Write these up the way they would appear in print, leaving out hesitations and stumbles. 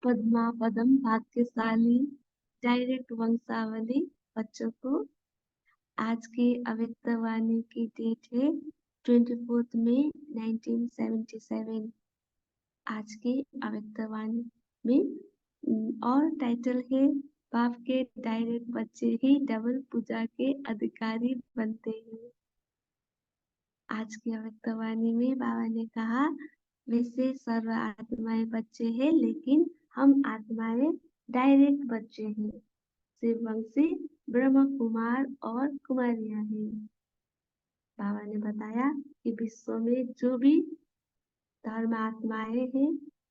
पद्मा पदम भाग्यशाली डायरेक्ट वंशावली बच्चों को आज की अव्यक्तवाणी की डेट है 24 मई 1977। आज की अव्यक्तवाणी में और टाइटल है बाप के डायरेक्ट बच्चे ही डबल पूजा के अधिकारी बनते हैं। आज की अव्यक्तवाणी में बाबा ने कहा वैसे सर्व आत्माएं बच्चे हैं लेकिन हम आत्माएं डायरेक्ट बच्चे हैं। शिववंशी ब्रह्म कुमार और कुमारियां हैं। बाबा ने बताया कि विश्व में जो भी धर्मात्माएं हैं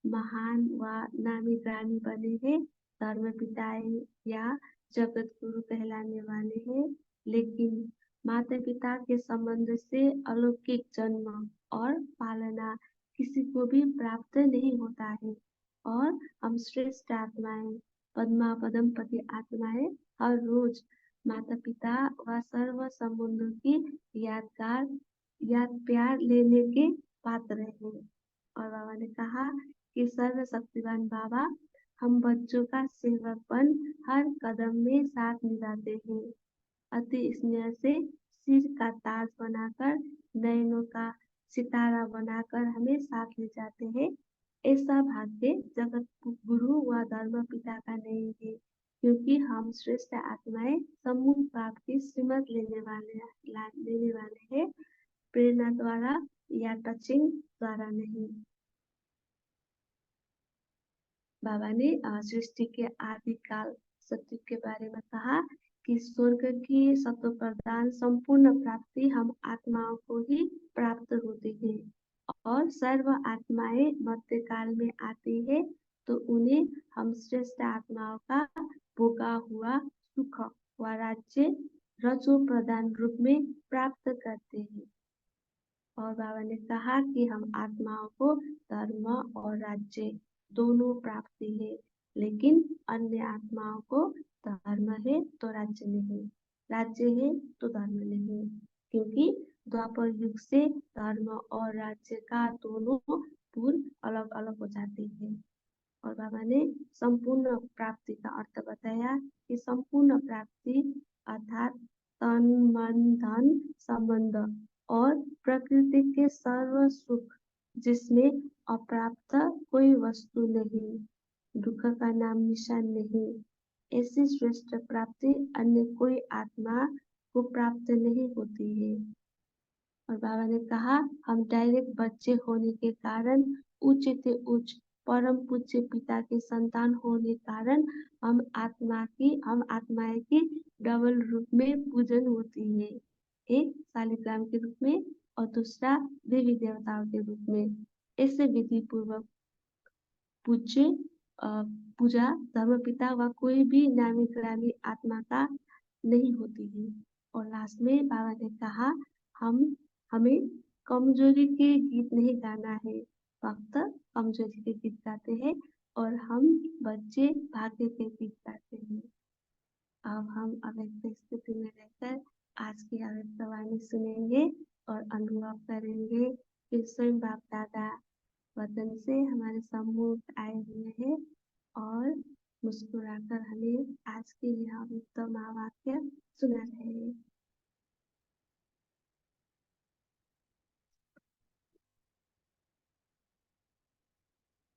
महान व नामी ग्रामी बने हैं धर्म पिताएं या जगत गुरु कहलाने वाले हैं, लेकिन माता पिता के संबंध से अलौकिक जन्म और पालना किसी को भी प्राप्त नहीं होता है और हम श्रेष्ठ आत्माएं पद्मा पदमपति आत्माएं हर रोज माता पिता व सर्व संबंधों की याद प्यार लेने के पात्र हैं। और बाबा ने कहा कि सर्वशक्तिवान बाबा हम बच्चों का सेवकपन हर कदम में साथ निभाते हैं। अति स्नेह से सिर का ताज बनाकर नयनों का सितारा बनाकर हमें साथ ले जाते हैं। ऐसा भाग्य जगत गुरु व धर्म पिता का नहीं है, क्योंकि हम श्रेष्ठ आत्माएं समूह प्राप्ति श्रीमत लेने वाले हैं, प्रेरणा द्वारा या टचिंग द्वारा नहीं। बाबा ने सृष्टि के आदिकाल सत्य के बारे में कहा कि स्वर्ग की सत्व प्रदान संपूर्ण प्राप्ति हम आत्माओं को ही प्राप्त होती है और सर्व आत्माएं मध्यकाल में आती है तो उन्हें हम श्रेष्ठ आत्माओं का भोगा हुआ सुख व राज्य रजो प्रदान रूप में प्राप्त करते हैं। और बाबा ने कहा कि हम आत्माओं को धर्म और राज्य दोनों प्राप्ति है, लेकिन अन्य आत्माओं को धर्म है तो राज्य नहीं, राज्य है तो धर्म नहीं, क्योंकि द्वापर युग से धर्म और राज्य का दोनों पूर्व अलग अलग हो जाते हैं। और बाबा ने संपूर्ण प्राप्ति का अर्थ बताया कि संपूर्ण प्राप्ति अर्थात तन मन धन संबंध और प्रकृति के सर्व सुख जिसमें अप्राप्त कोई वस्तु नहीं, दुख का नाम निशान नहीं, ऐसी श्रेष्ठ प्राप्ति अन्य कोई आत्मा को प्राप्त नहीं होती है। और बाबा ने कहा हम डायरेक्ट बच्चे होने के कारण उच्च से उच्च परम पूज्य पिता के संतान होने कारण हम आत्माएं की डबल रूप में पूजन होती है, एक शालिग्राम के रूप में और दूसरा देवी देवताओं के रूप में। ऐसे विधि पूर्वक पूजा धर्म पिता व कोई भी नामी ग्रामी आत्मा का नहीं होती है। और लास्ट में बाबा ने कहा हमें कमजोरी के गीत नहीं गाना है, वक्त कमजोरी के गीत गाते हैं और हम बच्चे भाग्य के गीत गाते हैं। अब हम अव्यक्त स्थिति में रहकर आज की अव्यक्तवाणी सुनेंगे और अनुभव करेंगे कि स्वयं बाप दादा वतन से हमारे सम्मुख आए हुए हैं और मुस्कुराकर हमें आज के यह अव्यक्त महावाक्य सुना रहे हैं।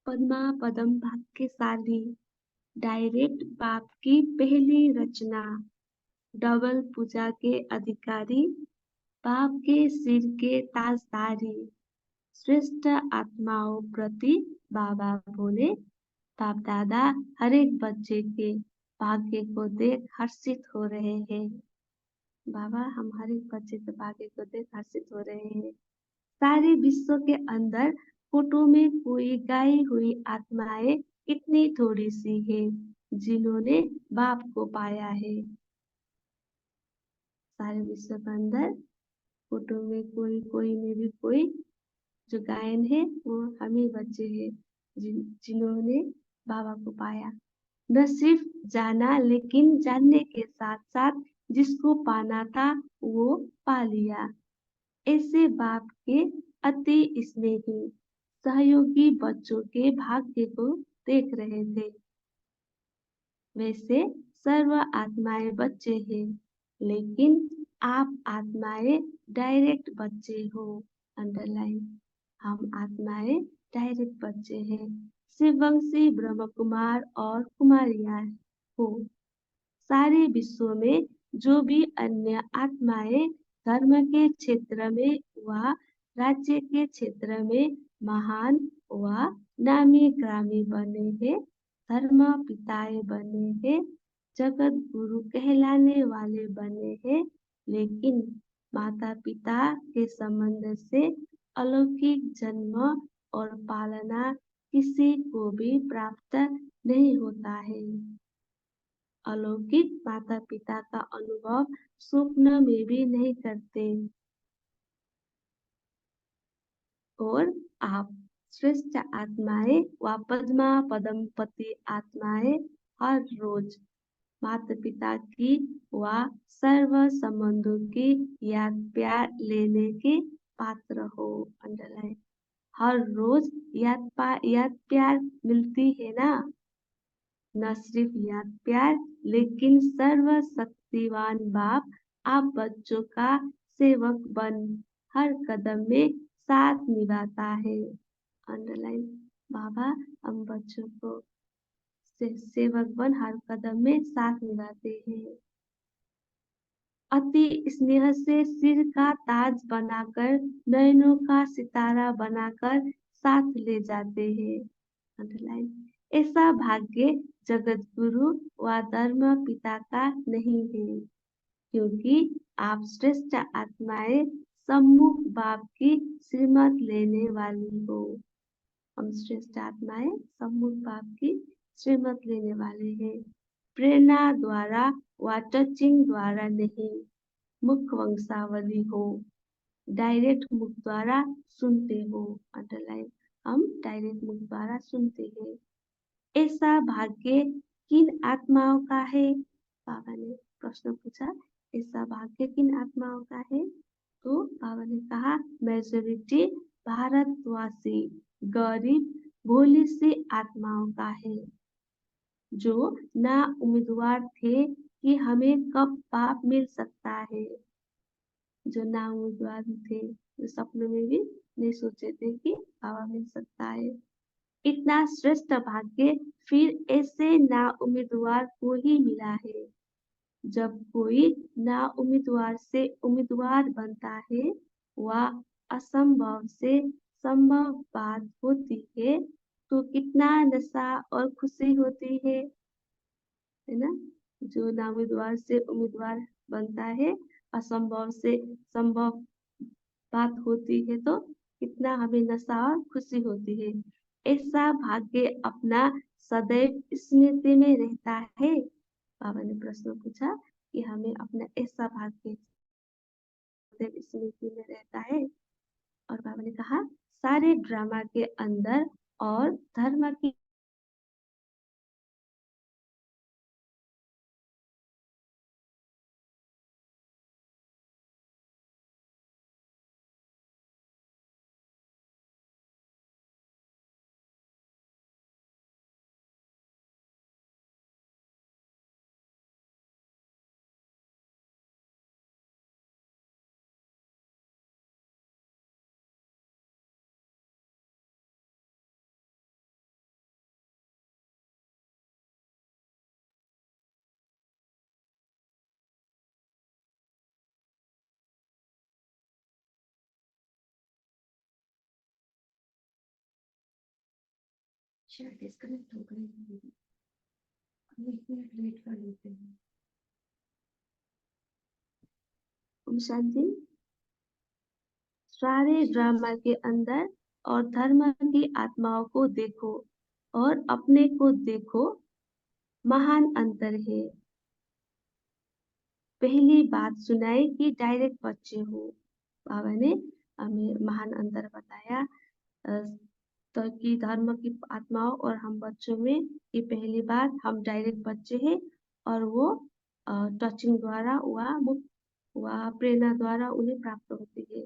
पद्मा पदम भाग्यशाली डायरेक्ट बाप की पहली रचना, डबल पूजा के अधिकारी, बाप के सिर के ताजदारी, श्रेष्ठ आत्माओं प्रति बाबा बोले बाप दादा हर एक बच्चे के भाग्य को देख हर्षित हो रहे हैं। बाबा हम हर एक बच्चे के भाग्य को देख हर्षित हो रहे हैं। सारे विश्व के अंदर फोटो में कोई गाई हुई आत्माएं इतनी थोड़ी सी है जिन्होंने बाप को पाया है। सारे विश्व के अंदर फोटो में कोई में भी कोई जो गायन है वो हम ही बच्चे हैं जिन्होंने बाबा को पाया। न सिर्फ जाना लेकिन जानने के साथ साथ जिसको पाना था वो पा लिया। ऐसे बाप के अति स्नेही सहयोगी बच्चों के भाग्य को देख रहे थे। वैसे सर्व आत्माएं बच्चे हैं, लेकिन आप आत्माएं डायरेक्ट बच्चे हो। अंडरलाइन। हम आत्माएं डायरेक्ट बच्चे हैं। शिववंशी ब्रह्म कुमार और कुमारियां हो। सारे विश्व में जो भी अन्य आत्माएं धर्म के क्षेत्र में व राज्य के क्षेत्र में महान व नामी ग्रामी बने हैं, धर्म पिताए बने हैं, जगत गुरु कहलाने वाले बने हैं, लेकिन माता पिता के संबंध से अलौकिक जन्म और पालना किसी को भी प्राप्त नहीं होता है। अलौकिक माता पिता का अनुभव स्वप्न में भी नहीं करते। और आप श्रेष्ठ आत्माएं व पद्मा पदमपति आत्माएं हर रोज माता पिता की व सर्व संबंधों की याद प्यार लेने के पात्र हो। अंडरलाइन। हर रोज याद प्यार मिलती है ना। न सिर्फ याद प्यार, लेकिन सर्वशक्तिवान बाप आप बच्चों का सेवक बन हर कदम में साथ निभाता है। अंडरलाइन। बाबा हम बच्चों को सेवक बन हर कदम में साथ निभाते हैं। अति स्नेह से सिर का ताज बनाकर नयनों का सितारा बनाकर साथ ले जाते हैं। अंडरलाइन। ऐसा भाग्य जगत गुरु व धर्म पिता का नहीं है, क्योंकि आप श्रेष्ठ आत्माएं सम्मुख बाप की श्रीमत लेने वाली हो। हम श्रेष्ठ आत्माएं सम्मुख बाप की श्रीमत लेने वाले हैं। प्रेरणा द्वारा व टचिंग द्वारा नहीं, मुख वंशावली हो। डायरेक्ट मुख द्वारा सुनते हो। अंडरलाइन। हम डायरेक्ट मुख द्वारा सुनते हैं। ऐसा भाग्य किन आत्माओं का है? बाबा ने प्रश्न पूछा, ऐसा भाग्य किन आत्माओं का है? तो बाबा ने कहा, मेजोरिटी भारतवासी गरीब भोली सी आत्माओं का है, जो ना उम्मीदवार थे कि हमें कब पाप मिल सकता है। जो ना उम्मीदवार थे, जो सपने में भी नहीं सोचे थे कि बाबा मिल सकता है। इतना श्रेष्ठ भाग्य फिर ऐसे ना उम्मीदवार को ही मिला है। जब कोई ना उम्मीदवार से उम्मीदवार बनता है, वह असंभव से संभव बात होती है, तो कितना नशा और खुशी होती है ना। जो ना उम्मीदवार से उम्मीदवार बनता है, असंभव से संभव बात होती है, तो कितना हमें नशा और खुशी होती है। ऐसा भाग्य अपना सदैव स्मृति में रहता है। बाबा ने प्रश्न पूछा कि हमें अपना ऐसा भाग्य सदैव स्मृति में रहता है। और बाबा ने कहा, सारे ड्रामा के अंदर और धर्म की शायद डिस्कनेक्ट हो गई, हम एक मिनट वेट कर लेते हैं। ओम शांति। सारे ड्रामा के अंदर और धर्म की आत्माओं को देखो और अपने को देखो, महान अंतर है। पहली बात सुनाई कि डायरेक्ट बच्चे हो। बाबा ने हमें महान अंतर बताया, तो कि धर्म की आत्माओं और हम बच्चों में ये पहली बात, हम डायरेक्ट बच्चे हैं और वो टचिंग द्वारा व प्रेरणा द्वारा उन्हें प्राप्त होती है।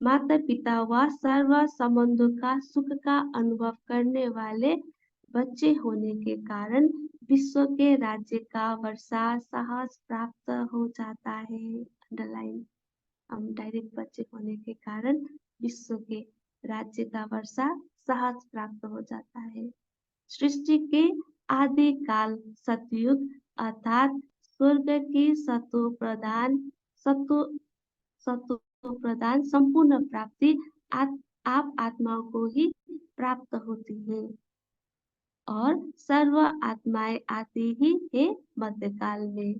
माता पिता व सर्व संबंधों का सुख का अनुभव करने वाले बच्चे होने के कारण विश्व के राज्य का वर्षा सहज प्राप्त हो जाता है। अंडरलाइन। हम डायरेक्ट बच्चे होने के कारण विश्व के राज्य का वर्षा सहज प्राप्त हो जाता है। सृष्टि के आदि काल सतयुग अर्थात स्वर्ग की सत्व सत्व प्रदान संपूर्ण प्राप्ति आप आत्माओं को ही प्राप्त होती है और सर्व आत्माएं आती ही है मध्यकाल में।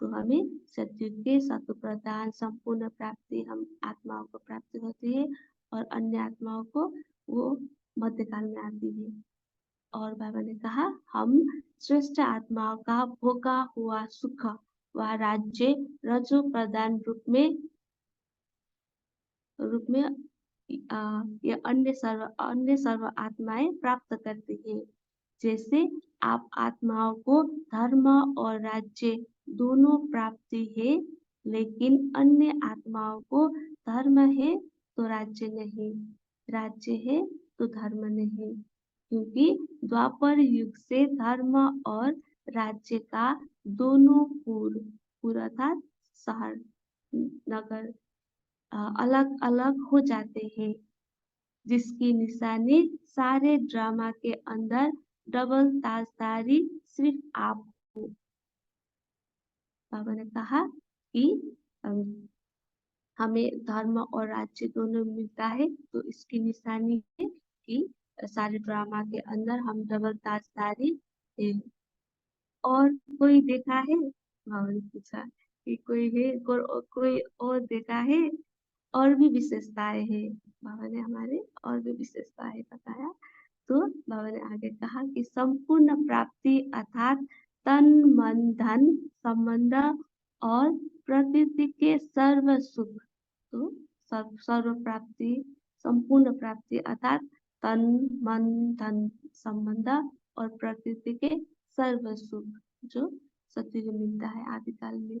तो हमें सतयुग के सत्व प्रदान संपूर्ण प्राप्ति हम आत्माओं को प्राप्त होती है और अन्य आत्माओं को वो मध्यकाल में आती है। और बाबा ने कहा हम श्रेष्ठ आत्माओं का भोगा हुआ सुख व राज्य रजो प्रदान रूप में ये अन्य सर्व आत्माएं प्राप्त करती है। जैसे आप आत्माओं को धर्म और राज्य दोनों प्राप्ति है, लेकिन अन्य आत्माओं को धर्म है तो राज्य नहीं, राज्य है तो धर्म नहीं, क्योंकि द्वापर युग से धर्म और राज्य का दोनों पुर अर्थात शहर नगर अलग अलग हो जाते हैं, जिसकी निशानी सारे ड्रामा के अंदर डबल ताजदारी सिर्फ आप हो। बाबा ने कहा कि हमें धर्म और राज्य दोनों मिलता है, तो इसकी निशानी है कि सारे ड्रामा के अंदर हम डबल ताजदारी है। और कोई देखा है? बाबा ने पूछा कि कोई है, कोई और देखा है? और भी विशेषताएं हैं। बाबा ने हमारे और भी विशेषताएं बताया। तो बाबा ने आगे कहा कि संपूर्ण प्राप्ति अर्थात तन मन धन संबंध और प्रकृति के सर्व सुख। तो सर्व प्राप्ति संपूर्ण प्राप्ति अर्थात तन मन धन संबंध और प्रकृति के सर्व सुख जो सतयुग में मिलता है आदिकाल में,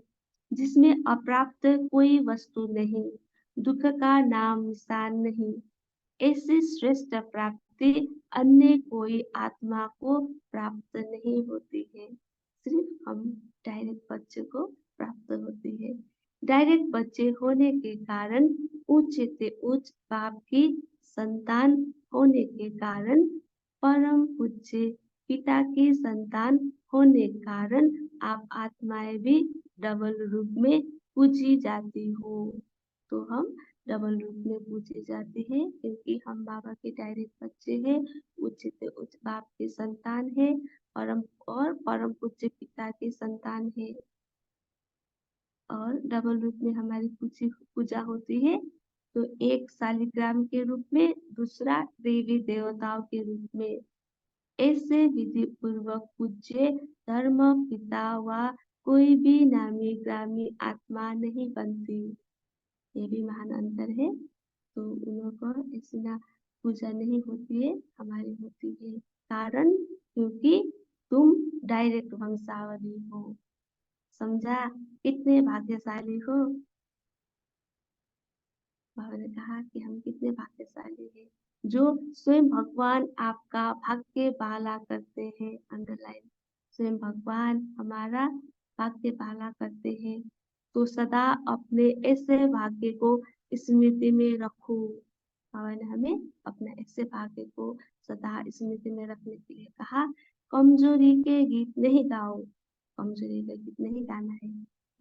जिसमें अप्राप्त कोई वस्तु नहीं, दुख का नाम निशान नहीं। ऐसी श्रेष्ठ प्राप्ति अन्य कोई आत्मा को प्राप्त नहीं होती है, सिर्फ हम डायरेक्ट बच्चे को प्राप्त होती है। डायरेक्ट बच्चे होने के कारण उच्च से उच्च बाप की संतान होने के कारण परम पूज्य पिता की संतान होने के कारण आप आत्माएं भी डबल रूप में पूजी जाती हो। तो हम डबल रूप में पूजी जाती है क्योंकि हम बाबा के डायरेक्ट बच्चे हैं, उच्च से उच्च बाप के संतान है और परम पूज्य पिता की संतान है। और डबल रूप में हमारी पूजा होती है, तो एक शालिग्राम के रूप में, दूसरा देवी देवताओं के रूप में। ऐसे विधि पूर्वक पूज्य धर्म पिता व कोई भी नामी ग्रामी आत्मा नहीं बनती। ये भी महान अंतर है। तो उन लोगों को ऐसी ना पूजा नहीं होती है, हमारी होती है। कारण क्योंकि तुम डायरेक्ट वंशावली हो। समझा? कितने भाग्यशाली हो। बाबा ने कहा कि हम कितने भाग्यशाली हैं जो स्वयं भगवान आपका भाग्य बाला करते हैं। अंडरलाइन। स्वयं भगवान हमारा भाग्य बाला करते हैं, तो सदा अपने ऐसे भाग्य को स्मृति में रखो। बाबा ने हमें अपने ऐसे भाग्य को सदा स्मृति में रखने के लिए कहा। कमजोरी के गीत नहीं गाओ, कमजोरी के गीत नहीं गाना है।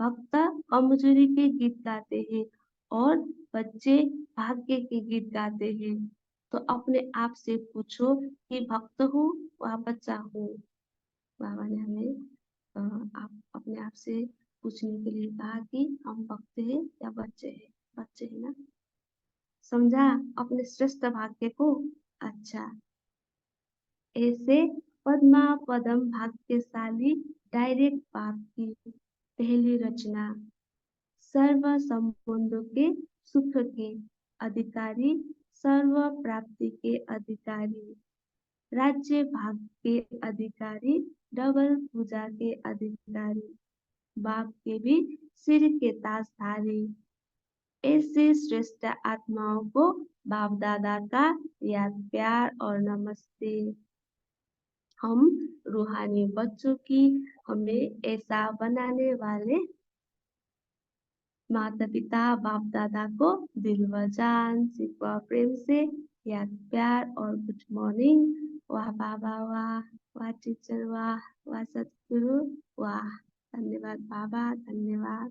भक्त कमजोरी के गीत गाते हैं और बच्चे भाग्य के गीत गाते हैं। तो अपने आप से पूछो कि भक्त हूँ वह बच्चा हूँ। बाबा ने हमें आप अपने आप से पूछने के लिए कहा कि हम भक्त हैं या बच्चे हैं। बच्चे हैं ना। समझा अपने श्रेष्ठ भाग्य को? अच्छा, ऐसे पद्मा पदम भाग्यशाली डायरेक्ट बाप की पहली रचना, सर्व संबंधों के सुख के अधिकारी, सर्व प्राप्ति के अधिकारी, राज्य भाग के अधिकारी, डबल पूजा के अधिकारी, बाप के भी सिर के ताजधारी। ऐसे श्रेष्ठ आत्माओं को बाप दादा का याद प्यार और नमस्ते। हम रूहानी बच्चों की हमें ऐसा बनाने वाले माता पिता बाप दादा को दिल व जान सिवा प्रेम से याद प्यार और गुड मॉर्निंग। वाह बाबा वाह, वाह टीचर वाह, वाह सतगुरु वाह। धन्यवाद बाबा, धन्यवाद।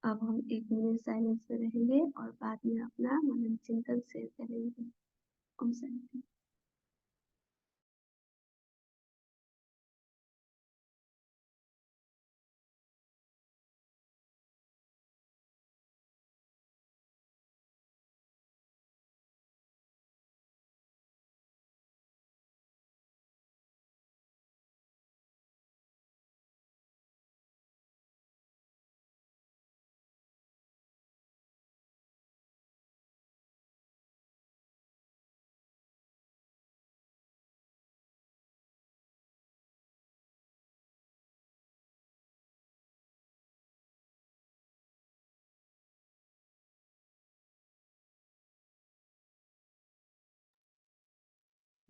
अब हम 1 मिनट साइलेंस में रहेंगे और बाद में अपना मनन चिंतन शेयर करेंगे। ओम शांति।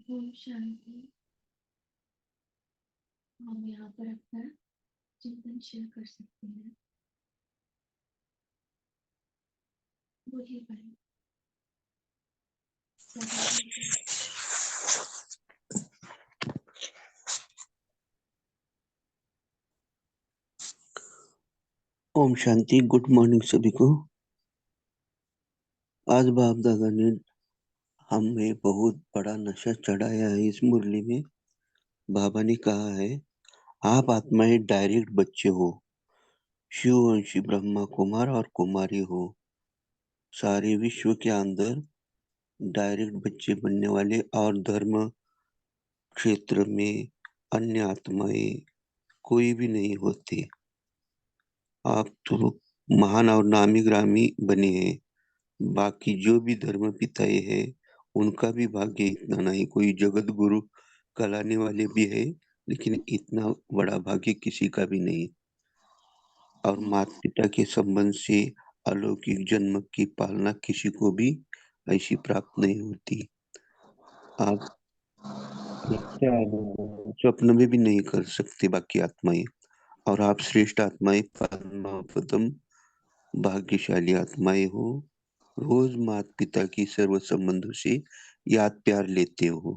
ओम शांति। हम यहाँ पर अपना चिंतन शेयर कर सकते हैं। बोलिए भाई। ओम शांति। गुड मॉर्निंग सभी को। आज बाप दादा ने हमें बहुत बड़ा नशा चढ़ाया है। इस मुरली में बाबा ने कहा है, आप आत्माएं डायरेक्ट बच्चे हो, शिववंशी ब्रह्मा कुमार और कुमारी हो। सारे विश्व के अंदर डायरेक्ट बच्चे बनने वाले और धर्म क्षेत्र में अन्य आत्माएं कोई भी नहीं होती। आप तो महान और नामी ग्रामी बने हैं। बाकी जो भी धर्म पिताएं हैं उनका भी भाग्य इतना नहीं। कोई जगत गुरु कहलाने वाले भी है, लेकिन इतना बड़ा भाग्य किसी का भी नहीं। और माता पिता के संबंध से अलौकिक जन्म की पालना किसी को भी ऐसी प्राप्त नहीं होती। आप स्वप्न में भी नहीं कर सकते बाकी आत्माएं। और आप श्रेष्ठ आत्माएं, परम भाग्यशाली आत्माएं हो। रोज माता पिता की सर्व संबंधों से याद प्यार लेते हो।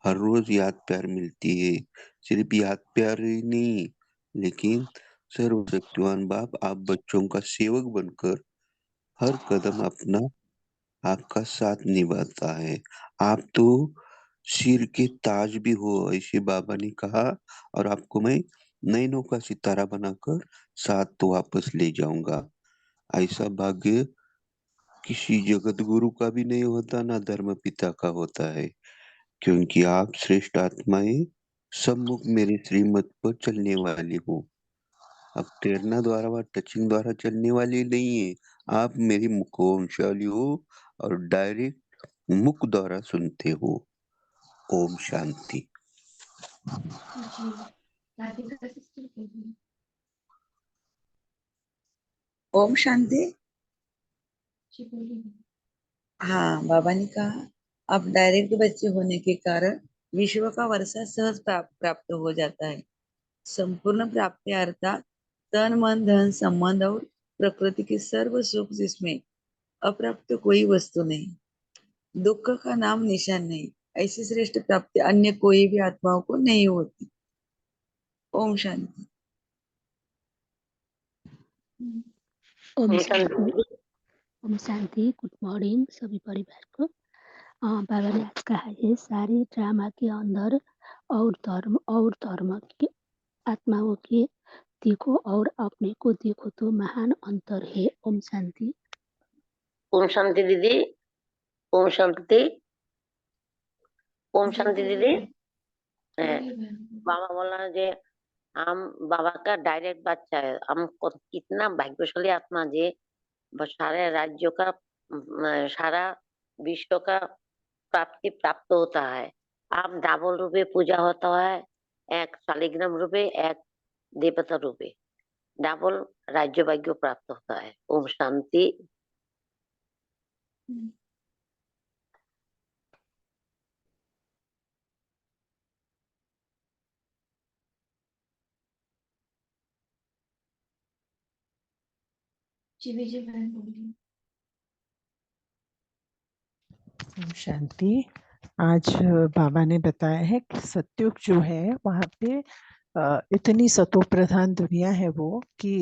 हर रोज याद प्यार मिलती है। सिर्फ याद प्यार ही नहीं, लेकिन सर्वशक्तिवान बाप आप बच्चों का सेवक बनकर हर कदम अपना आपका साथ निभाता है। आप तो सिर के ताज भी हो, ऐसे बाबा ने कहा। और आपको मैं नैनों का सितारा बनाकर साथ तो वापस ले जाऊंगा। ऐसा भाग्य किसी जगत गुरु का भी नहीं होता, ना धर्म पिता का होता है। क्योंकि आप श्रेष्ठ आत्माएं सम्मुख मेरे श्रीमत पर चलने वाली हो। अब प्रेरणा द्वारा व टचिंग द्वारा चलने वाली नहीं है। आप मेरी मुखवंशाली हो और डायरेक्ट मुख द्वारा सुनते हो। ओम शांति। जी, राधिका सिस्टर बोलिए। ओम शांति। जी बोलिए। हाँ, बाबा ने कहा अब डायरेक्ट बच्चे होने के कारण विश्व का वर्षा सहज प्राप्त हो जाता है। संपूर्ण प्राप्ति अर्थात तन मन धन संबंध और प्रकृति के सर्व सुख, जिसमें अप्राप्त कोई वस्तु नहीं, दुख का नाम निशान नहीं। ऐसी श्रेष्ठ प्राप्ति अन्य कोई भी आत्माओं को नहीं होती। ओम शांति। ओम शांति। ओम शांति। गुड मॉर्निंग सभी परिवार को। बाबा ने आज कहा है, सारे ड्रामा के अंदर और धर्म के आत्माओं के देखो और अपने को देखो तो महान अंतर है। ओम शांति। ओम शांति दीदी। ओम शांति। ओम शांति दीदी। बाबा बोला जे हम बाबा का डायरेक्ट बच्चा है। हम कितना भाग्यशाली आत्मा जे सारे राज्यों का सारा विश्व का प्राप्ति प्राप्त होता है। आप डबल रूपे पूजा होता है, एक शालिग्राम रूपे, एक देवता रूपे, डबल राज्य भाग्य प्राप्त होता है। ओम शांति। जी विजय बहन बोलिए। ओम शांति। आज बाबा ने बताया है कि सतयुग जो है वहाँ पे इतनी सतो प्रधान दुनिया है वो कि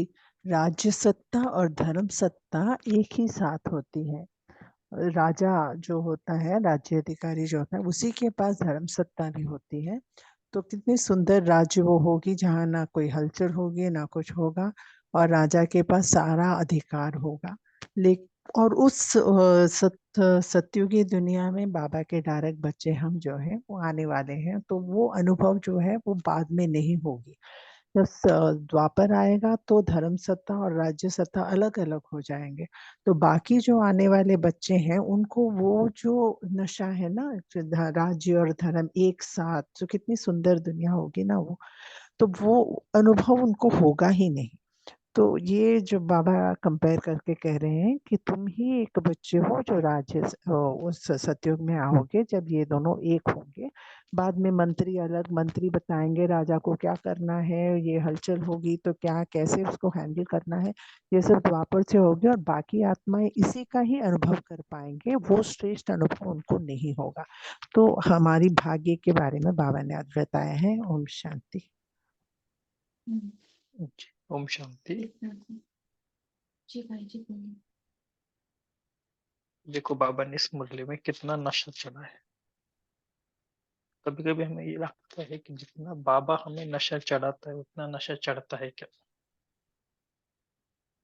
राज्य सत्ता और धर्म सत्ता एक ही साथ होती है। राजा जो होता है, राज्य अधिकारी जो होता है, उसी के पास धर्म सत्ता भी होती है। तो कितनी सुंदर राज्य वो होगी जहाँ ना कोई हलचल होगी ना कुछ होगा और राजा के पास सारा अधिकार होगा। लेकिन और उस सतयुगी दुनिया में बाबा के डायरेक्ट बच्चे हम जो है वो आने वाले हैं, तो वो अनुभव जो है वो बाद में नहीं होगी। जब द्वापर आएगा तो धर्म सत्ता और राज्य सत्ता अलग अलग हो जाएंगे। तो बाकी जो आने वाले बच्चे हैं उनको वो जो नशा है ना, जो राज्य और धर्म एक साथ, जो कितनी सुंदर दुनिया होगी ना तो वो अनुभव उनको होगा ही नहीं। तो ये जो बाबा कंपेयर करके कह रहे हैं कि तुम ही एक बच्चे हो जो राज्य उस सतयुग में आओगे जब ये दोनों एक होंगे। बाद में मंत्री अलग मंत्री बताएंगे राजा को क्या करना है, ये हलचल होगी तो क्या कैसे उसको हैंडल करना है, ये सब द्वापर से होगी और बाकी आत्माएं इसी का ही अनुभव कर पाएंगे, वो श्रेष्ठ अनुभव उनको नहीं होगा। तो हमारी भाग्य के बारे में बाबा ने आज बताया है। ओम शांति। ओम शांति। जी भाई जी बोलिए। देखो बाबा ने इस मुरली में कितना नशा चढ़ा है। कभी कभी हमें ये लगता है कि जितना बाबा हमें नशा चढ़ाता है उतना नशा चढ़ता है क्या?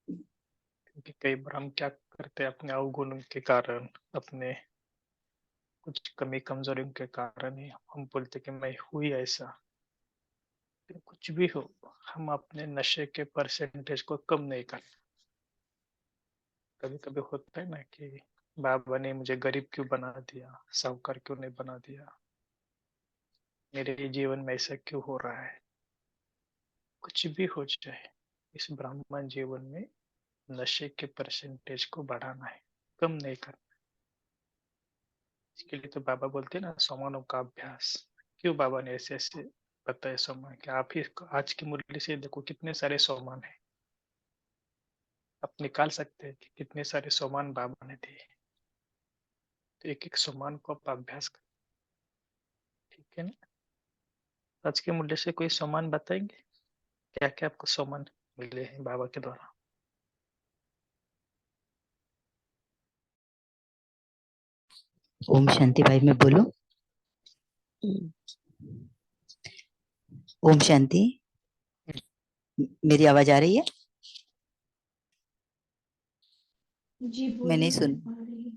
क्योंकि कई बार हम क्या करते हैं अपने अवगुणों के कारण, अपने कुछ कमी कमजोरियों के कारण ही हम बोलते कि मैं हुई ऐसा। लेकिन कुछ भी हो, हम अपने नशे के परसेंटेज को कम नहीं करते। कभी कभी होता है ना कि बाबा ने मुझे गरीब क्यों बना दिया, साहूकार क्यों नहीं बना दिया, मेरे जीवन में ऐसा क्यों हो रहा है। कुछ भी हो जाए, इस ब्राह्मण जीवन में नशे के परसेंटेज को बढ़ाना है, कम नहीं करना। इसके लिए तो बाबा बोलते हैं ना सोमानों का अभ्यास। क्यों बाबा ने ऐसे ऐसे बताया सोमान कि आप ही आज की मुरली से देखो कितने सारे सोमान है। आप निकाल सकते हैं कि कितने सारे सोमान बाबा ने दिए। तो एक एक सोमान को आप अभ्यास करें, ठीक है ना। आज के मुरली से कोई सोमान बताएंगे क्या क्या आपको सोमान मिले हैं बाबा के द्वारा? ओम शांति भाई मैं बोलूं? ओम शांति। मेरी आवाज आ रही है? जी मैं नहीं बोलिए सुन। आ रही है।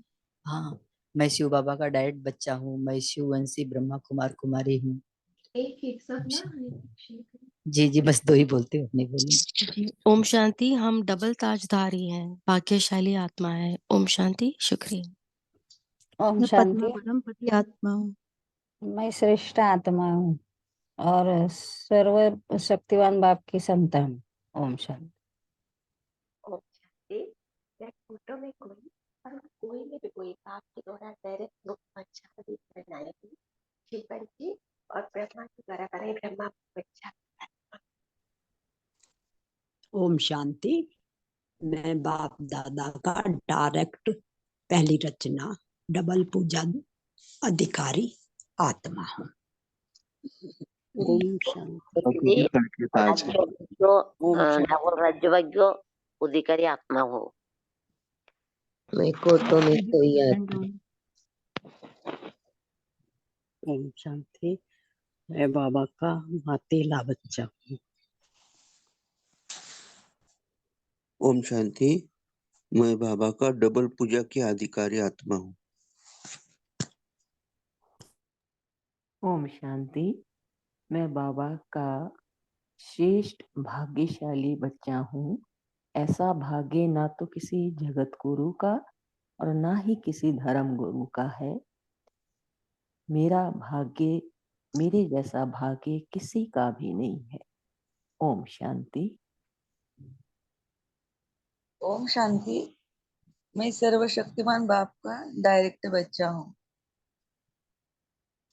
हाँ, मैं शिव बाबा का डायरेक्ट बच्चा हूँ। मैं शिव वंशी ब्रह्मा कुमार कुमारी हूँ। एक साथ ना शेयर करें। जी जी, बस दो ही बोलते हो, नहीं बोली। जी ओम शांति। हम डबल ताजधारी हैं, भाग्यशाली आत्मा है। ओम शांति, शुक्रिया। ओम मैं पद्मा शांति। परम बड़ी आत्मा हूँ। मैं श्रेष्ठ आत्मा हूँ और सर्व शक्तिवान बाप की संतान हूँ। ओम शांति। ओम शांति। फोटो में कोई में भी कोई बाप के द्वारा डायरेक्ट रूप बच्चा बनाएगी शिवन जी और ब्रह्मा के द्वारा बनाए ब्रह्मा बच्चा। ओम शांति। मैं बाप दादा का डायरेक्ट पहली रचना डबल पूजन अधिकारी आत्मा हूँ। ओम शांति। राज्य अधिकारी आत्मा हो। मैं कोटो में कोई आत्मा। ओम शांति। मैं बाबा का मातेला बच्चा हूँ। ओम शांति। मैं बाबा का डबल पूजा की अधिकारी आत्मा हूँ। ओम शांति। मैं बाबा का श्रेष्ठ भाग्यशाली बच्चा हूँ। ऐसा भाग्य ना तो किसी जगत गुरु का और ना ही किसी धर्म गुरु का है। मेरा भाग्य, मेरे जैसा भाग्य किसी का भी नहीं है। ओम शांति। ओम शांति। मैं सर्वशक्तिमान बाप का डायरेक्ट बच्चा हूँ।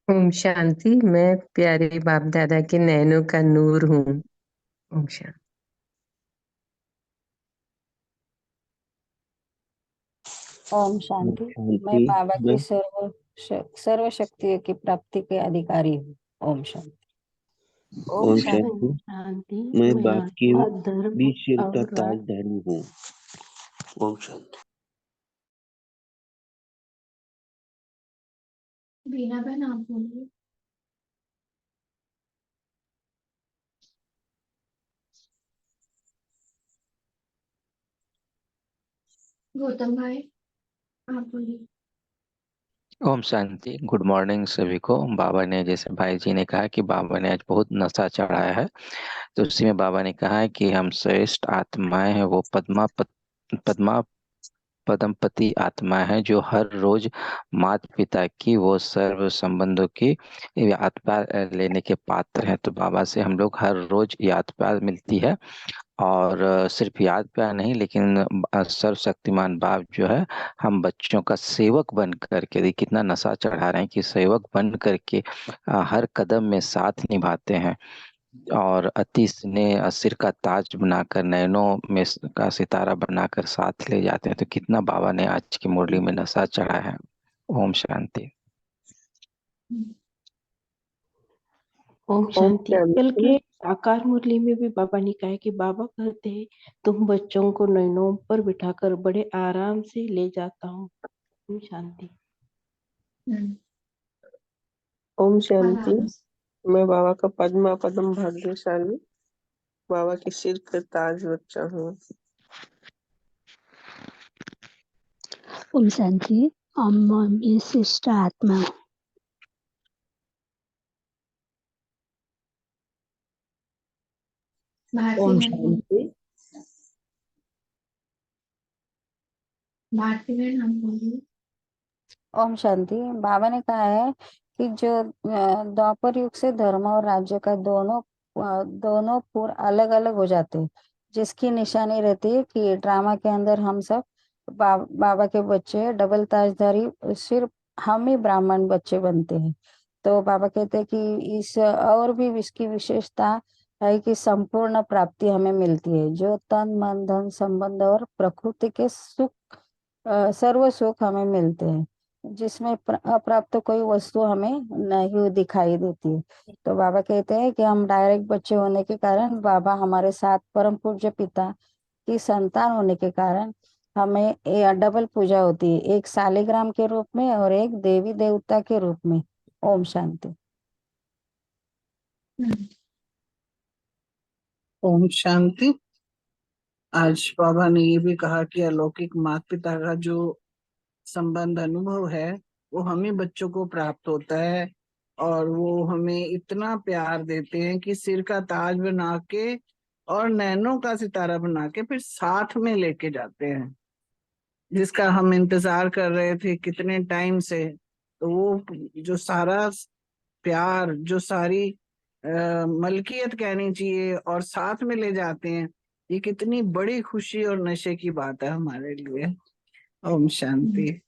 ओम शांति। मैं प्यारे बाप दादा के नैनों का नूर हूँ। ओम शांति। ओम शांति। मैं शांति। बाबा मैं की सर्व शक्तियों की प्राप्ति के अधिकारी हूँ। ओम शांति। ओम ओम शांति शांति। शांति। मैं मैं बाप के आत्मा धर्म भी सिर का और ताजधारी हूँ। ओम शांति। बीना बहन आप बोलिए। गौतम भाई आप बोलिए। ओम शांति। गुड मॉर्निंग सभी को। बाबा ने, जैसे भाई जी ने कहा कि बाबा ने आज बहुत नशा चढ़ाया है, तो उसी में बाबा ने कहा है कि हम श्रेष्ठ आत्माएं हैं, वो पद्मा पदमपति आत्मा है जो हर रोज माता पिता की वो सर्व संबंधों की यात्रा लेने के पात्र हैं। तो बाबा से हम लोग हर रोज यात्रा मिलती है, और सिर्फ याद प्यार नहीं, लेकिन सर्वशक्तिमान बाप जो है, हम बच्चों का सेवक बन करके, देखिए कितना नशा चढ़ा रहे हैं कि सेवक बन करके हर कदम में साथ निभाते हैं, और अति स्नेह सिर का ताज बनाकर नयनों में का सितारा बनाकर साथ ले जाते हैं। तो कितना बाबा ने आज की मुरली में नशा चढ़ा है। ओम शांति। ओम ओम शांति। कल शांति। के साकार मुरली में भी बाबा ने कहा है कि बाबा कहते हैं तुम बच्चों को नैनों पर बिठाकर बड़े आराम से ले जाता हूँ। ओम शांति। ओम शांति। आराम से। मैं बाबा का पद्मा पदम भाग्यशाली, बाबा के सिर का ताज बच्चा हूँ। ओम शांति। मैं श्रेष्ठ आत्मा हूँ। भारती ओम बहन बोलिए। शांति। भारती बहन आप बोलिए। ओम शांति। बाबा ने कहा है कि जो द्वापर युग से धर्म और राज्य का दोनों पूर अलग अलग हो जाते हैं, जिसकी निशानी रहती है कि ड्रामा के अंदर हम सब बाबा के बच्चे डबल ताजधारी, सिर्फ हम ही ब्राह्मण बच्चे बनते हैं। तो बाबा कहते हैं कि इस और भी इसकी विशेषता है कि संपूर्ण प्राप्ति हमें मिलती है, जो तन मन धन संबंध और प्रकृति के सुख सर्व सुख हमें मिलते हैं, जिसमें अप्राप्त कोई वस्तु हमें नहीं दिखाई देती है। तो बाबा कहते हैं कि हम डायरेक्ट बच्चे होने के कारण, बाबा हमारे साथ परम पूज्य पिता की संतान होने के कारण हमें डबल पूजा होती है, एक शालिग्राम के रूप में और एक देवी देवता के रूप में। ओम शांति। ओम शांति। आज बाबा ने ये भी कहा कि अलौकिक माता पिता का जो संबंध अनुभव है वो हमें बच्चों को प्राप्त होता है, और वो हमें इतना प्यार देते हैं कि सिर का ताज बना के और नैनों का सितारा बना के फिर साथ में लेके जाते हैं, जिसका हम इंतजार कर रहे थे कितने टाइम से। तो वो जो सारा प्यार, जो सारी मलकियत कहनी चाहिए, और साथ में ले जाते हैं, ये कितनी बड़ी खुशी और नशे की बात है हमारे लिए। ओम शांति।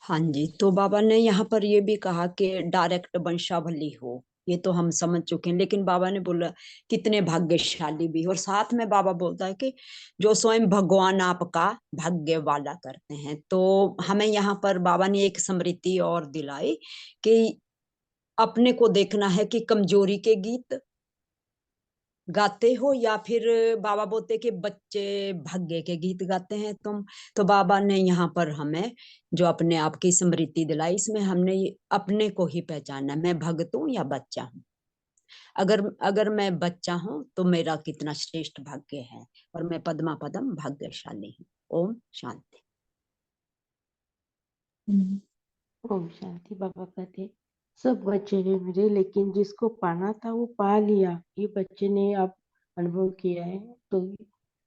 हाँ जी, तो बाबा ने यहाँ पर ये भी कहा कि डायरेक्ट वंशावली हो, ये तो हम समझ चुके हैं, लेकिन बाबा ने बोला कितने भाग्यशाली भी। और साथ में बाबा बोलता है कि जो स्वयं भगवान आपका भाग्य वाला करते हैं। तो हमें यहाँ पर बाबा ने एक स्मृति और दिलाई कि अपने को देखना है कि कमजोरी के गीत गाते हो या फिर बाबा बोलते कि बच्चे भाग्य के गीत गाते हैं तुम। तो बाबा ने यहाँ पर हमें जो अपने आप की स्मृति दिलाई, इसमें हमने अपने को ही पहचाना, मैं भगत हूँ या बच्चा हूँ। अगर अगर मैं बच्चा हूँ तो मेरा कितना श्रेष्ठ भाग्य है, और मैं पद्मा पदम भाग्यशाली हूँ। ओम शांति। ओम शांति। बाबा कहते हैं सब बच्चे हैं मेरे, लेकिन जिसको पाना था वो पा लिया। ये बच्चे ने अब अनुभव किया है, तो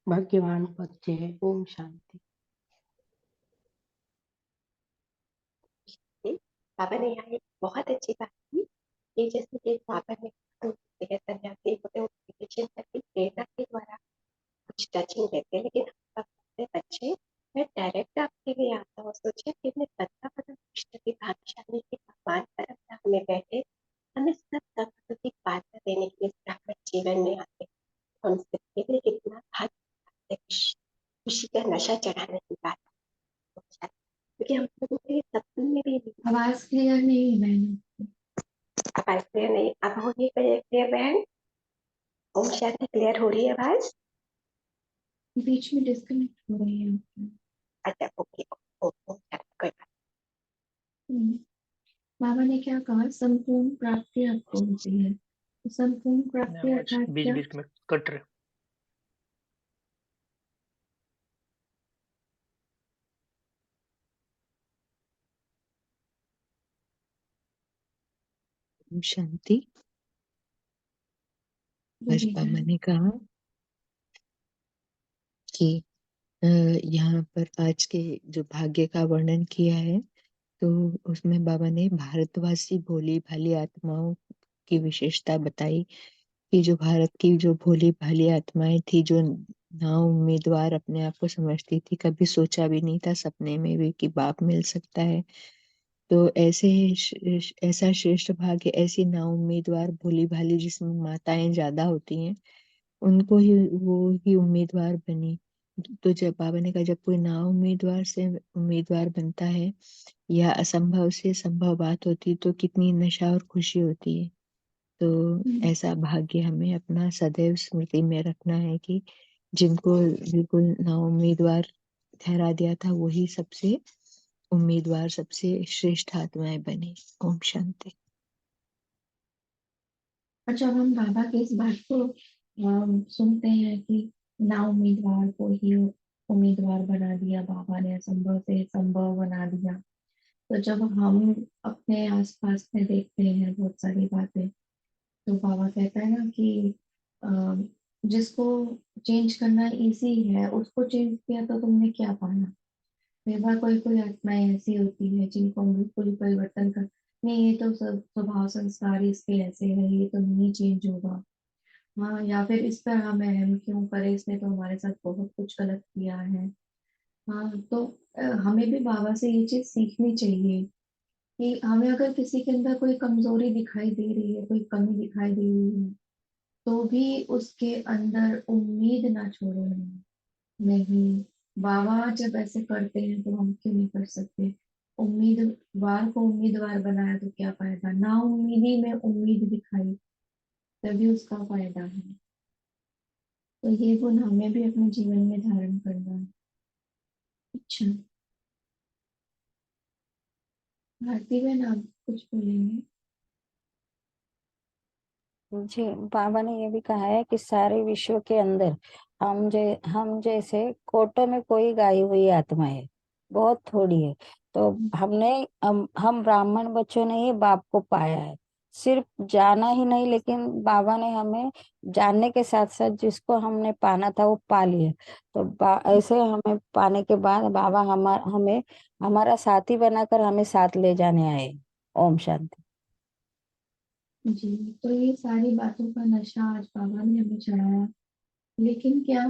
भाग्यवान बच्चे हैं। ओम शांति। बाबा ने यहाँ एक बहुत अच्छी बात की कि जैसे कि बाबा ने सन्यासी होते हैं मेडिटेशन करके प्रेरणा के द्वारा कुछ टचिंग देते हैं, लेकिन बच्चे मैं डायरेक्ट आपके लिए आता हूँ। सोचिए कि मैं पद्मा पदम कृष्ण की भाग्यशाली के भगवान परम में बैठे हमें सब तत्व की बाधा देने के लिए ब्राह्मण जीवन में आते, हम सबके लिए कितना भाग्य, खुशी का नशा चढ़ाने की बात। क्लियर नहीं है बहन। आवाज क्लियर नहीं, अब हो रही है क्लियर बहन? ओम शांति, क्लियर हो रही है आवाज? बीच में डिस्कनेक्ट हो रही है आपकी। अच्छा ओके, ओम शांति, कोई बात बाबा ने क्या कहा, संपूर्ण प्राप्ति आपको होती है। तो संपूर्ण प्राप्ति आवाज अर्थात बीच क्या? बीच में कट रहे। ओम शांति। आज बोलिए बाबा बहन। ने कहा कि यहाँ पर आज के जो भाग्य का वर्णन किया है, तो उसमें बाबा ने भारतवासी भोली भाली आत्माओं की विशेषता बताई कि जो भारत की जो भोली भाली आत्माएं थी, जो ना उम्मीदवार अपने आप को समझती थी, कभी सोचा भी नहीं था सपने में भी कि बाप मिल सकता है। तो ऐसा श्रेष्ठ भाग्य, ऐसी ना उम्मीदवार भोली भाली जिसमें माताएं ज्यादा होती हैं, उनको ही वो ही उम्मीदवार बनी। तो जब बाबा ने कहा, जब कोई ना उम्मीदवार से उम्मीदवार बनता है या असंभव से संभव बात होती, तो कितनी नशा और खुशी होती है। तो ऐसा भाग्य हमें अपना सदैव स्मृति में रखना है कि जिनको बिल्कुल ना उम्मीदवार ठहरा दिया था, वही सबसे उम्मीदवार, सबसे श्रेष्ठ आत्माएं बनी। ओम शांति। और जब हम बाबा के इस बात को सुनते हैं कि ना उम्मीदवार को ही उम्मीदवार बना दिया बाबा ने, असंभव से संभव बना दिया, तो जब हम अपने आसपास में देखते हैं बहुत सारी बातें, तो बाबा कहता है ना कि जिसको चेंज करना इजी है उसको चेंज किया तो तुमने क्या पाना। कई बार कोई कोई आत्माएं ऐसी होती है जिनको हम बिल्कुल ही परिवर्तन कर, नहीं ये तो स्वभाव संस्कार इसके ऐसे है, ये तो नहीं चेंज होगा। हाँ, या फिर इस पर हम अहम क्यों करें, इसने तो हमारे साथ बहुत कुछ गलत किया है। हाँ, तो हमें भी बाबा से ये चीज सीखनी चाहिए कि हमें अगर किसी के अंदर कोई कमजोरी दिखाई दे रही है, कोई कमी दिखाई दे रही है, तो भी उसके अंदर उम्मीद ना छोड़े। नहीं, बाबा जब ऐसे करते हैं तो हम क्यों नहीं कर सकते। उम्मीदवार को उम्मीदवार बनाया तो क्या फायदा, ना उम्मीदी में उम्मीद दिखाई तभी उसका फायदा है। तो ये गुण हमें भी अपने जीवन में धारण करना है। अच्छा, भारती बहन आप कुछ बोलेंगे? जी, बाबा ने ये भी कहा है कि सारे विश्व के अंदर हम जैसे कोटों में कोई गाई हुई आत्मा है, बहुत थोड़ी है। तो हम ब्राह्मण बच्चों ने ही बाप को पाया है, सिर्फ जाना ही नहीं, लेकिन बाबा ने हमें जानने के साथ साथ जिसको हमने पाना था वो पा लिया। तो ऐसे हमें पाने के बाद बाबा हमें हमारा साथी बनाकर हमें साथ ले जाने आए। ओम शांति। जी, तो ये सारी बातों का नशा आज बाबा ने हमें चढ़ाया, लेकिन क्या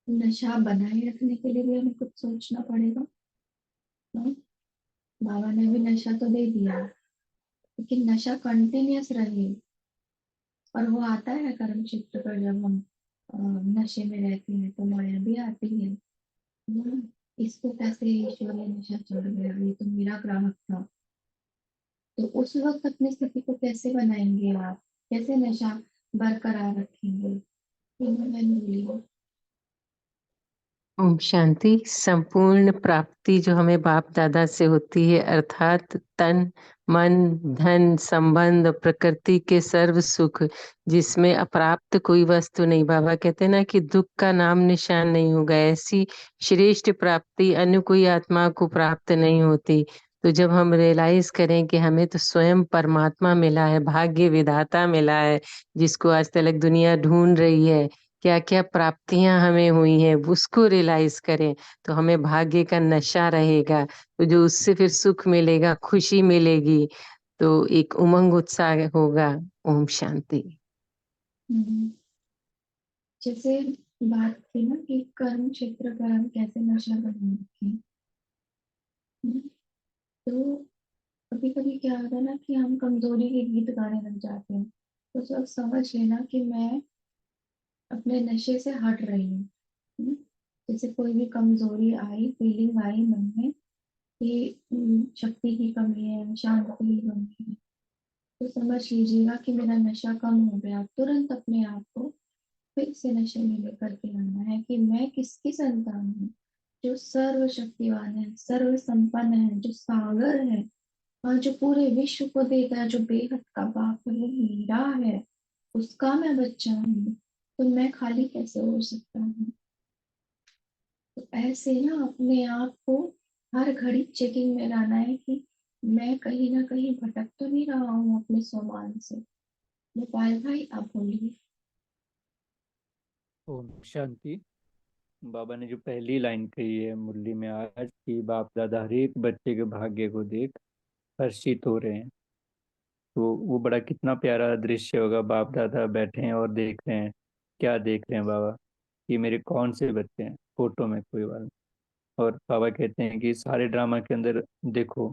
नशा बनाए रखने के लिए भी हमें कुछ सोचना पड़ेगा। हाँ? बाबा ने भी नशा तो दे दिया, लेकिन नशा कंटिन्यूअस रहे। और वो आता है कर्म क्षेत्र पर, जब हम नशे में रहते हैं तो माया भी आती है। इसको कैसे ईश्वरीय नशा चढ़ गया, ये तो मेरा ग्राहक था। तो उस वक्त अपनी स्थिति को कैसे बनाएंगे आप, कैसे नशा बरकरार रखेंगे? मैंने बोली। ओम शांति। संपूर्ण प्राप्ति जो हमें बाप दादा से होती है, अर्थात तन मन धन संबंध प्रकृति के सर्व सुख, जिसमें अप्राप्त कोई वस्तु नहीं। बाबा कहते हैं ना कि दुख का नाम निशान नहीं होगा। ऐसी श्रेष्ठ प्राप्ति अन्य कोई आत्मा को प्राप्त नहीं होती। तो जब हम रियलाइज करें कि हमें तो स्वयं परमात्मा मिला है, भाग्य विधाता मिला है, जिसको आज तक दुनिया ढूंढ रही है, क्या क्या प्राप्तियां हमें हुई हैं, उसको रियलाइज करें, तो हमें भाग्य का नशा रहेगा। तो जो उससे फिर सुख मिलेगा, खुशी मिलेगी, तो एक उमंग उत्साह होगा। ओम शांति। जैसे बात थी ना कि कर्म क्षेत्र पर हम कैसे नशा बना रखें। तो कभी कभी क्या होता है ना कि हम कमजोरी के गीत गाने लग जाते हैं, तो सब समझ लेना कि मैं अपने नशे से हट रही हूँ। जैसे कोई भी कमजोरी आई, फीलिंग आई मन में, कि शक्ति की कमी है, शांति की कमी है, तो समझ लीजिएगा कि मेरा नशा कम हो गया। तुरंत अपने आप को फिर से नशे में लेकर के आना है कि मैं किसकी संतान हूँ, जो सर्वशक्तिवान है, सर्व संपन्न है, जो सागर है और जो पूरे विश्व को देता है, जो बेहद का बाप है, वो मेरा है, उसका मैं बच्चा हूँ। तो मैं खाली कैसे हो सकता हूँ? तो ऐसे ना अपने आप को हर घड़ी चेकिंग में लाना है कि मैं कहीं ना कहीं भटक तो नहीं रहा हूँ अपने स्वमान से। गोपाल भाई आप बोलिए। ओम शांति। बाबा ने जो पहली लाइन कही है मुरली में आज कि बाप दादा हर एक बच्चे के भाग्य को देख हर्षित हो रहे हैं, तो वो बड़ा कितना प्यारा दृश्य होगा। बाप दादा बैठे हैं और देख रहे हैं, क्या देख रहे हैं बाबा कि मेरे कौन से बच्चे हैं फोटो में कोई वाला। और बाबा कहते हैं कि सारे ड्रामा के अंदर देखो,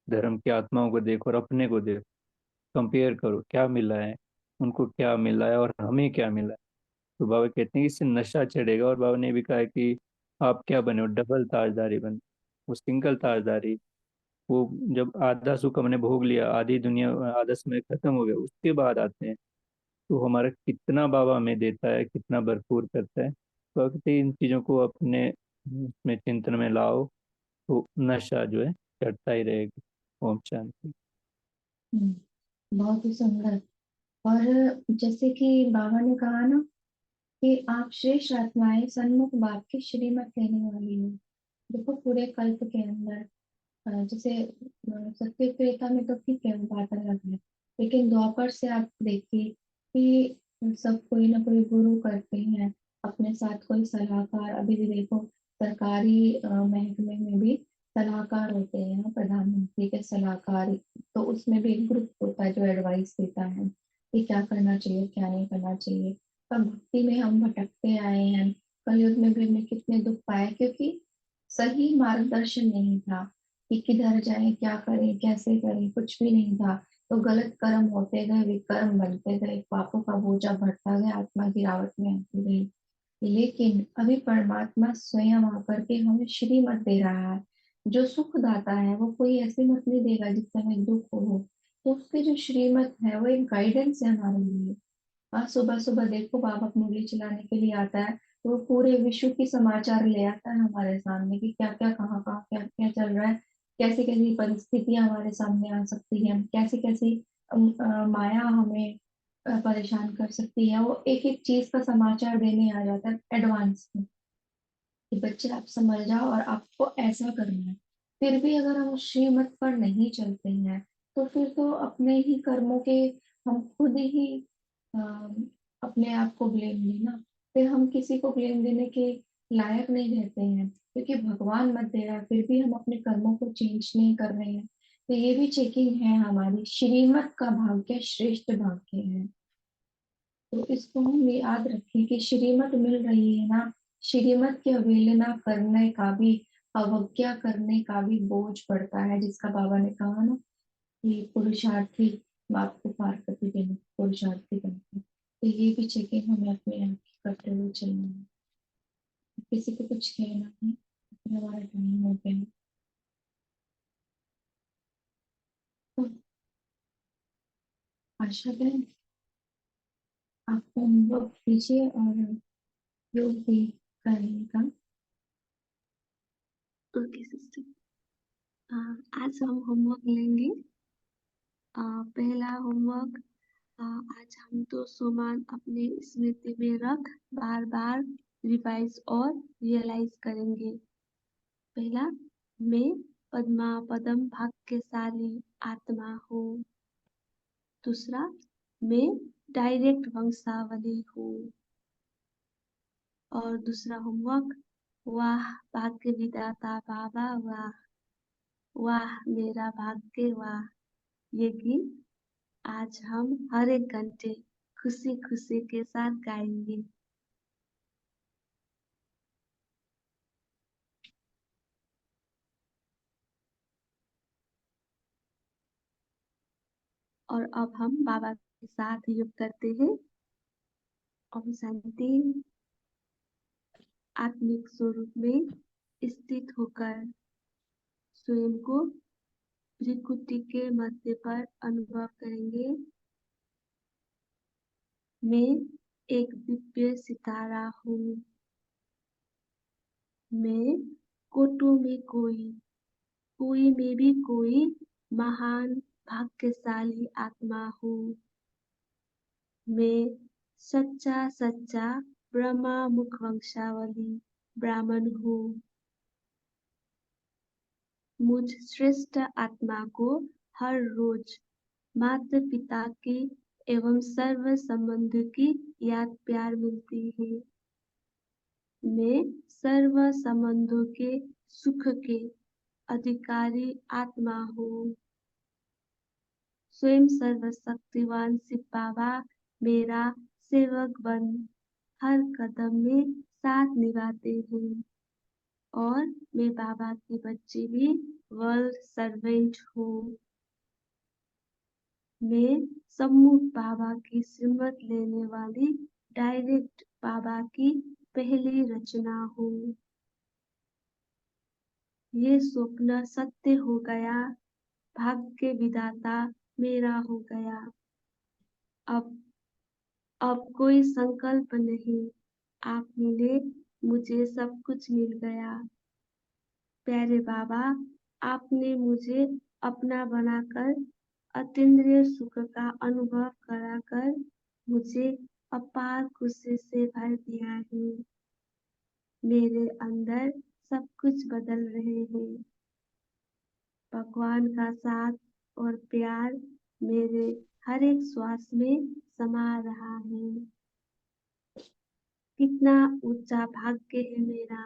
धर्म की आत्माओं को देखो और अपने को देखो, कंपेयर करो क्या मिला है, उनको क्या मिला है और हमें क्या मिला है। तो बाबा कहते हैं कि इससे नशा चढ़ेगा। और बाबा ने भी कहा है कि आप क्या बने हो, डबल ताजदारी बने। वो सिंगल ताजदारी, वो जब आधा सुख हमने भोग लिया, आधी दुनिया आधा समय खत्म हो गया, उसके बाद आते हैं तो हमारा कितना बाबा हमें देता है, कितना भरपूर करता है। तो बाबा कहते हैं इन चीजों को अपने उसमें चिंतन में लाओ, तो नशा जो है चढ़ता ही रहेगा। ओम शांति। बहुत ही सुंदर। और जैसे कि बाबा ने कहा ना कि आप श्रेष्ठ आत्माएं सन्मुख बाप की श्रीमत कहने वाली हो। देखो पूरे कल्प के अंदर जैसे सत्य त्रेता में तो ठीक है, वो बात अलग है, लेकिन द्वापर से आप देखिए कि सब कोई ना कोई गुरु करते हैं, अपने साथ कोई सलाहकार। अभी भी देखो सरकारी महकमे में भी सलाहकार होते हैं, प्रधानमंत्री के सलाहकार। तो उसमें भी एक ग्रुप होता है जो एडवाइस देता है कि क्या करना चाहिए क्या नहीं करना चाहिए। पर भक्ति में हम भटकते आए हैं, कलयुग में भी हमने कितने दुख पाए, क्योंकि सही मार्गदर्शन नहीं था कि किधर जाए, क्या करें, कैसे करें, कुछ भी नहीं था। तो गलत कर्म होते गए, विकर्म बनते गए, पापों का बोझा बढ़ता गया, आत्मा गिरावट में आती गई। लेकिन अभी परमात्मा स्वयं आकर के हमें श्रीमत दे रहा है। जो सुख दाता है वो कोई ऐसे मत नहीं देगा जिससे हमें दुख हो। तो उसके जो श्रीमत है वो एक गाइडेंस है हमारे लिए। हाँ, सुबह सुबह देखो बाबा मुरली चलाने के लिए आता है, तो वो पूरे विश्व की समाचार ले आता है हमारे सामने कि क्या क्या कहाँ कहाँ क्या क्या चल रहा है, कैसी कैसी परिस्थितियां हमारे सामने आ सकती हैं, कैसी कैसी माया हमें परेशान कर सकती है। वो एक एक चीज का समाचार देने आ जाता है एडवांस में कि बच्चे आप समझ जाओ और आपको ऐसा करना है। फिर भी अगर हम उस श्रीमत पर नहीं चलते हैं तो फिर तो अपने ही कर्मों के हम खुद ही अ, अपने आप को ब्लेम देना। फिर हम किसी को ब्लेम देने के लायक नहीं रहते हैं, क्योंकि भगवान मत दे रहा है, फिर भी हम अपने कर्मों को चेंज नहीं कर रहे हैं। तो ये भी चेकिंग है हमारी। श्रीमत का भाग्य श्रेष्ठ भाग्य है। तो इसको हम याद रखें कि श्रीमत मिल रही है ना, श्रीमत की अवहेलना करने का भी, अवज्ञा करने का भी बोझ पड़ता है, जिसका बाबा ने कहा ना कि पुरुषार्थी बाप को पार करके देना, पुरुषार्थी बनते। तो ये भी चेकिंग हमें अपने आप की करते हुए चलना है। किसी को कुछ कहना नहीं, हमारा टाइम हो गया। तो आशा बहन आप होमवर्क कीजिए और योग भी करेगा। ओके सिस्टर, आज हम होमवर्क लेंगे। पहला होमवर्क, आज हम तो सोमान अपने स्मृति में रख बार बार रिवाइज और रियलाइज करेंगे। पहला, मैं पद्मा पदम भाग्यशाली आत्मा हूँ। दूसरा, मैं डायरेक्ट वंशावली हूँ। और दूसरा होमवर्क, वाह भाग्य विधाता बाबा वाह, वाह मेरा भाग्य वाह। ये गीत आज हम हर एक घंटे खुशी खुशी के साथ गाएंगे। और अब हम बाबा के साथ योग करते हैं। ओम शांति। आत्मिक स्वरूप में स्थित होकर स्वयं को भ्रिकुटी के मध्य पर अनुभव करेंगे। मैं एक दिव्य सितारा हूँ। मैं कोटों में कोई में भी कोई महान भाग्यशाली आत्मा हूँ। मैं सच्चा ब्रह्मा मुख वंशावली ब्राह्मण हूँ। मुझ श्रेष्ठ आत्मा को हर रोज माता पिता की एवं सर्व संबंधों की याद प्यार मिलती है। मैं सर्व संबंधों के सुख के अधिकारी आत्मा हूँ। स्वयं सर्वशक्तिवान शिव बाबा मेरा सेवक बन हर कदम में साथ निभाते हैं और मैं बाबा की बच्ची भी वर्ल्ड सर्वेंट हूँ। मैं सम्मुख बाबा की सिमत लेने वाली डायरेक्ट बाबा की पहली रचना हूँ। ये स्वप्न सत्य हो गया, भाग्य विधाता मेरा हो गया। अब कोई संकल्प नहीं, आप मिले मुझे सब कुछ मिल गया। प्यारे बाबा, आपने मुझे अपना बनाकर अतीन्द्रिय सुख का अनुभव कराकर मुझे अपार खुशी से भर दिया है। मेरे अंदर सब कुछ बदल रहे हैं। भगवान का साथ और प्यार मेरे हर एक श्वास में समा रहा है। कितना ऊंचा भाग्य है मेरा,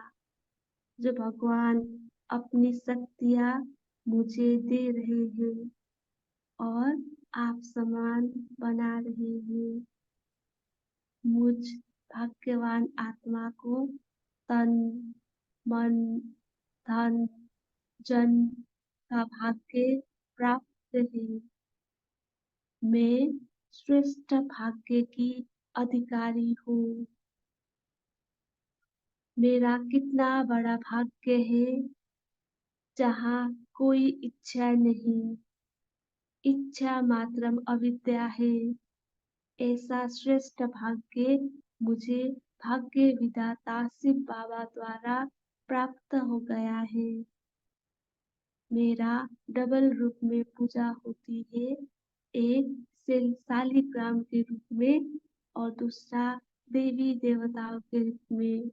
जो भगवान अपनी शक्तियाँ मुझे दे रहे हैं और आप समान बना रहे हैं। मुझ भाग्यवान आत्मा को तन, मन, धन, जन का भाग्य प्राप्त है। मैं श्रेष्ठ भाग्य की अधिकारी हूँ। मेरा कितना बड़ा भाग्य है, जहाँ कोई इच्छा नहीं, इच्छा मात्रम अविद्या है। ऐसा श्रेष्ठ भाग्य मुझे भाग्य विधाता शिव बाबा द्वारा प्राप्त हो गया है। मेरा डबल रूप में पूजा होती है, एक शालिग्राम के रूप में और दूसरा देवी देवताओं के रूप में।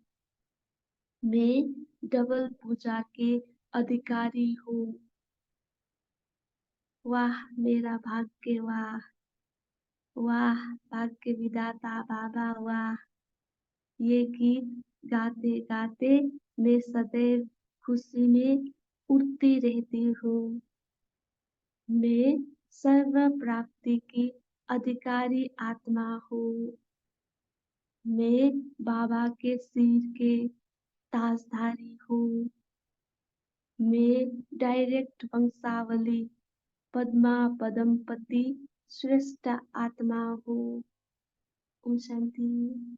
मैं डबल पूजा के अधिकारी हूँ। वाह मेरा भाग्य, वाह वाह भाग्य विधाता बाबा, वाह। ये गीत गाते गाते मैं सदैव खुशी में उड़ती रहती हूँ। मैं सर्व प्राप्ति की अधिकारी आत्मा हूँ। मैं बाबा के सिर के ताजधारी हूँ। मैं डायरेक्ट वंशावली पद्मा पदमपति श्रेष्ठ आत्मा हूँ। ओम शांति,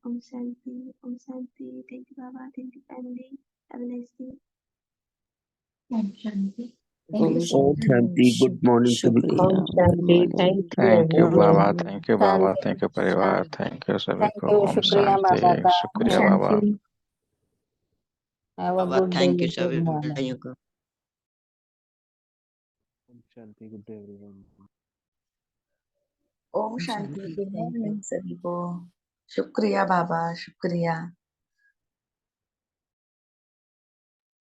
ओम शांति, ओम शांति। Thank you Baba, thank you family, have a nice day. ओम शांति। ओम शांति। गुड मॉर्निंग सभी को। ओम शांति। Thank you thank you everyone. Baba, thank you Baba, शांति थैंक यू परिवार, शांति। थैंक यू सभी थैंक को। यू, ओम शुक्रिया बाबा शांति, का। शुक्रिया बाबा। Have a Baba good day, thank you good सभी मॉर्निंग। भाइयों को। ओम शांति, गुड डे एवरीवन। ओम शांति, गुड मॉर्निंग सभी को। शुक्रिया बाबा, शुक्रिया।